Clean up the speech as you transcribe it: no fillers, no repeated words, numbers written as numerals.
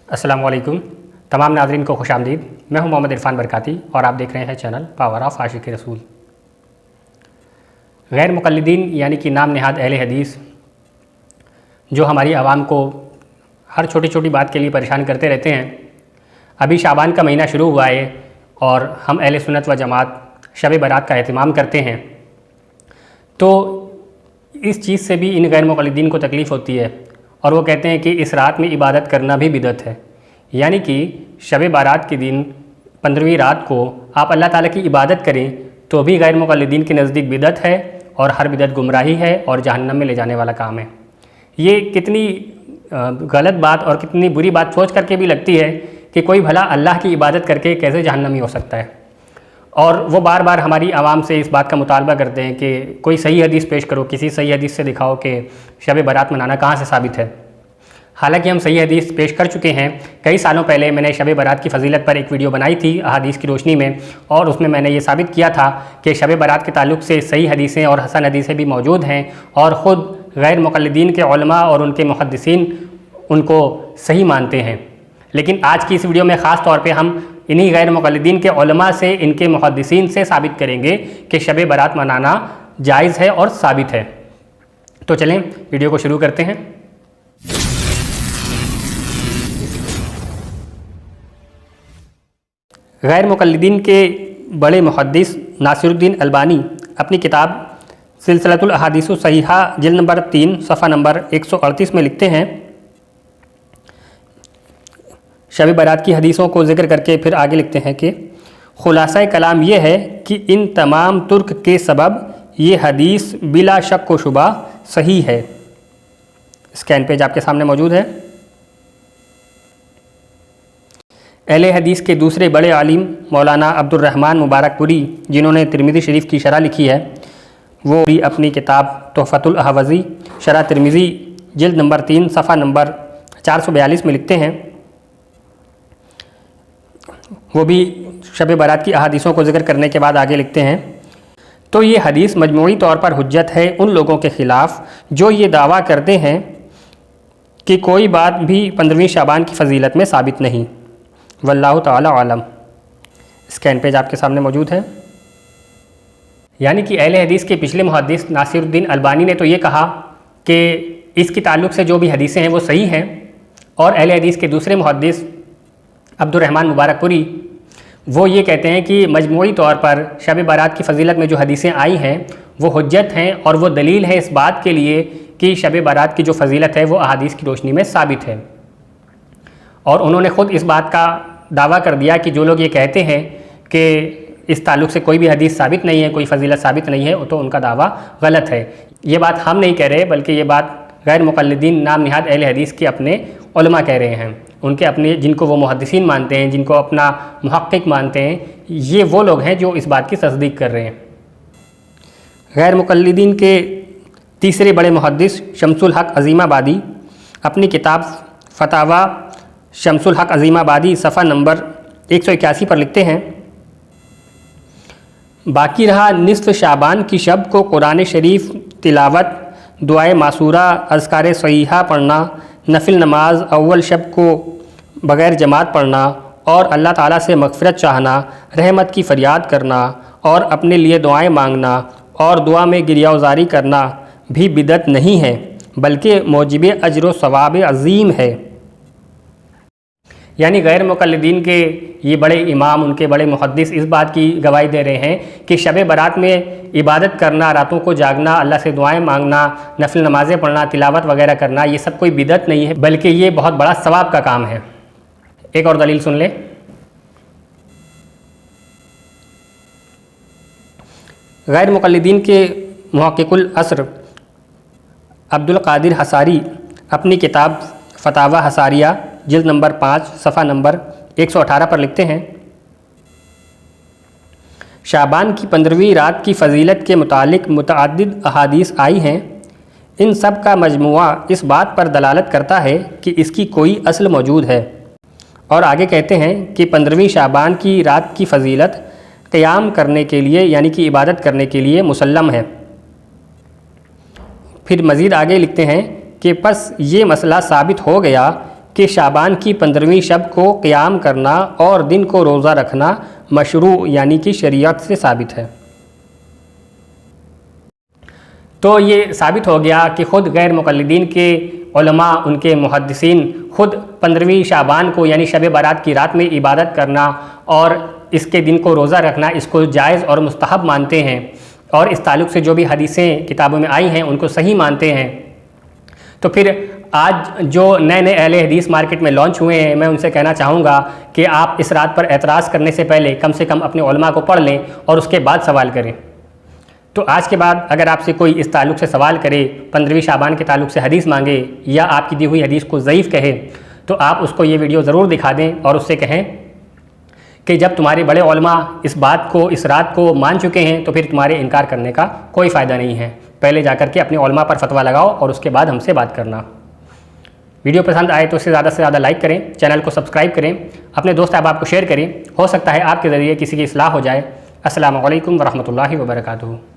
अस्सलाम वालेकुम। तमाम नाज़रीन को खुश आमदीद। मैं हूं मोहम्मद इरफान बरकाती और आप देख रहे हैं चैनल पावर ऑफ आशिक़ रसूल। गैर मुक़ल्लिदीन यानी कि नाम नेहाद अहले हदीस जो हमारी आवाम को हर छोटी छोटी बात के लिए परेशान करते रहते हैं। अभी शाबान का महीना शुरू हुआ है और हम अहले सुन्नत व जमात शब बारात का एहतमाम करते हैं, तो इस चीज़ से भी इन गैर मुक़ल्लिदीन को तकलीफ़ होती है और वो कहते हैं कि इस रात में इबादत करना भी बिदअत है। यानी कि शब बारात के दिन 15वीं रात को आप अल्लाह ताला की इबादत करें तो भी गैर मुक़ल्लिदीन के नज़दीक बिदअत है और हर बिदअत गुमराही है और जहन्नम में ले जाने वाला काम है। ये कितनी गलत बात और कितनी बुरी बात सोच करके भी लगती है कि कोई भला अल्लाह की इबादत करके कैसे जहन्नमी हो सकता है। और वो बार बार हमारी आवाम से इस बात का मुतालबा करते हैं कि कोई सही हदीस पेश करो, किसी सही हदीस से दिखाओ कि शब बारात मनाना कहाँ से साबित है। हालांकि हम सही हदीस पेश कर चुके हैं। कई सालों पहले मैंने शब बारात की फ़जीलत पर एक वीडियो बनाई थी अहादीस की रोशनी में, और उसमें मैंने ये साबित किया था कि शब बारात के ताल्लुक़ से सही हदीसें और हसन हदीसें भी मौजूद हैं और ख़ुद गैर मुक़ल्लिदीन के उलमा और उनके मुहद्दिसीन उनको सही मानते हैं। लेकिन आज की इस वीडियो में ख़ास तौर पे हम इन्हीं गैर मुक़ल्लिदीन के उलमा से, इनके मुहद्दिसीन से साबित करेंगे कि शब बारात मनाना जायज़ है और साबित है। तो चलें वीडियो को शुरू करते हैं। गैर मुक़ल्लिदीन के बड़े मुहद्दिस नासिरुद्दीन अलबानी अपनी किताब सिलसिलतुल अहादीस सहीहा जिल्द नंबर 3 सफ़ा नंबर 138 में लिखते हैं, शब बारात की हदीसों को ज़िक्र करके फिर आगे लिखते हैं कि खुलासा कलाम ये है कि इन तमाम तुर्क के सबब ये हदीस बिला शक व शुबा सही है। स्कैन पेज आपके सामने मौजूद है। अहले हदीस के दूसरे बड़े आलिम मौलाना अब्दुर्रहमान मुबारकपुरी, जिन्होंने तिरमिज़ी शरीफ की शरह लिखी है, वो भी अपनी किताब तोहफ़तुल अहवज़ी शरह तिरमिज़ी जिल्द नंबर 3 सफ़ा नंबर 442 में लिखते हैं, वो भी शब बारात की अहादीसों को ज़िक्र करने के बाद आगे लिखते हैं, तो ये हदीस मजमूई तौर पर हुज्जत है उन लोगों के ख़िलाफ़ जो ये दावा करते हैं कि कोई बात भी 15वीं शाबान की फ़जीलत में साबित नहीं। वल्लाहु ताला आलम। स्कैन पेज आपके सामने मौजूद है। यानी कि अहले हदीस के पिछले मुहद्दिस नासिरुद्दीन अलबानी ने तो ये कहा कि इसके ताल्लुक़ से जो भी हदीसें हैं वो सही हैं, और अहले हदीस के दूसरे मुहद्दिस अब्दुर्रहमान मुबारकपुरी वो ये कहते हैं कि मजमूई तौर पर शब बारात की फ़जीलत में जो हदीसें आई हैं वो हुज्जत हैं और वो दलील है इस बात के लिए कि शब बारात की जो फ़जीलत है वो अहादीस की रोशनी में साबित है। और उन्होंने ख़ुद इस बात का दावा कर दिया कि जो लोग ये कहते हैं कि इस ताल्लुक़ से कोई भी हदीस साबित नहीं है, कोई फ़जीलत साबित नहीं है, तो उनका दावा गलत है। ये बात हम नहीं कह रहे, बल्कि ये बात गैर मुक़ल्लिदीन नाम नेहाद अहले हदीस के अपने उलमा कह रहे हैं। उनके अपने, जिनको वो मुहद्दिसीन मानते हैं, जिनको अपना मुहक्किक मानते हैं, ये वो लोग हैं जो इस बात की तस्दीक कर रहे हैं। गैर मुक़ल्लिदीन के तीसरे बड़े मुहद्दिस शम्सुल हक़ अज़ीमाबादी अपनी किताब फ़तावा शम्सुल हक़ अज़ीमाबादी सफ़ा नंबर 181 पर लिखते हैं, बाकी रहा निस्फ़ शाबान की शब को कुरान शरीफ तिलावत, दुआए मासूरा, अज़कार सहीहा पढ़ना, नफिल नमाज अव्वल शब को बग़ैर जमात पढ़ना और अल्लाह ताला से मग़फ़िरत चाहना, रहमत की फ़रियाद करना और अपने लिए दुआएं मांगना और दुआ में गिरियावज़ारी करना भी बिदअत नहीं है, बल्कि मौजिब अज्र व सवाब अज़ीम है। यानी गैर मुक़ल्लिदीन के ये बड़े इमाम, उनके बड़े मुहद्दिस इस बात की गवाही दे रहे हैं कि शब बारात में इबादत करना, रातों को जागना, अल्लाह से दुआएं मांगना, नफिल नमाज़ें पढ़ना, तिलावत वगैरह करना, ये सब कोई बिदअत नहीं है, बल्कि ये बहुत बड़ा सवाब का काम है। एक और दलील सुन लें। गैर मुक़ल्लिदीन के मुहक्किकुल अस्र अब्दुल क़ादिर हसारी अपनी किताब फ़तावा हसारिया जिल्द नंबर 5 सफ़ा नंबर 118 पर लिखते हैं, शाबान की 15वीं रात की फ़जीलत के मुतालिक मुतअद्दिद अहादीस आई हैं। इन सब का मजमुआ इस बात पर दलालत करता है कि इसकी कोई असल मौजूद है। और आगे कहते हैं कि 15वीं शाबान की रात की फ़जीलत क़याम करने के लिए, यानी कि इबादत करने के लिए मुसल्लम है। फिर मज़ीद आगे लिखते हैं कि बस ये मसला साबित हो गया کہ شعبان کی 15ویں شب کو قیام کرنا اور دن کو روزہ رکھنا مشروع یعنی کہ شریعت سے ثابت ہے۔ تو یہ ثابت ہو گیا کہ خود غیر مقلدین کے علماء، ان کے محدثین خود 15ویں شعبان کو یعنی شب برات کی رات میں عبادت کرنا اور اس کے دن کو روزہ رکھنا اس کو جائز اور مستحب مانتے ہیں، اور اس تعلق سے جو بھی حدیثیں کتابوں میں آئی ہیں ان کو صحیح مانتے ہیں۔ تو پھر آج جو نئے اہل حدیث مارکیٹ میں لانچ ہوئے ہیں، میں ان سے کہنا چاہوں گا کہ آپ اس رات پر اعتراض کرنے سے پہلے کم سے کم اپنے علماء کو پڑھ لیں اور اس کے بعد سوال کریں۔ تو آج کے بعد اگر آپ سے کوئی اس تعلق سے سوال کرے، 15ویں شعبان کے تعلق سے حدیث مانگے یا آپ کی دی ہوئی حدیث کو ضعیف کہے، تو آپ اس کو یہ ویڈیو ضرور دکھا دیں اور اس سے کہیں کہ جب تمہارے بڑے علماء اس بات کو، اس رات کو مان چکے ہیں تو پھر تمہارے انکار کرنے کا کوئی فائدہ نہیں ہے۔ پہلے جا کر کے اپنے علماء پر فتویٰ لگاؤ اور اس کے بعد ہم سے بات کرنا۔ ویڈیو پسند آئے تو اسے زیادہ سے زیادہ لائک کریں، چینل کو سبسکرائب کریں، اپنے دوست احباب کو شیئر کریں، ہو سکتا ہے آپ کے ذریعے کسی کی اصلاح ہو جائے۔ السلام علیکم ورحمۃ اللہ وبرکاتہ۔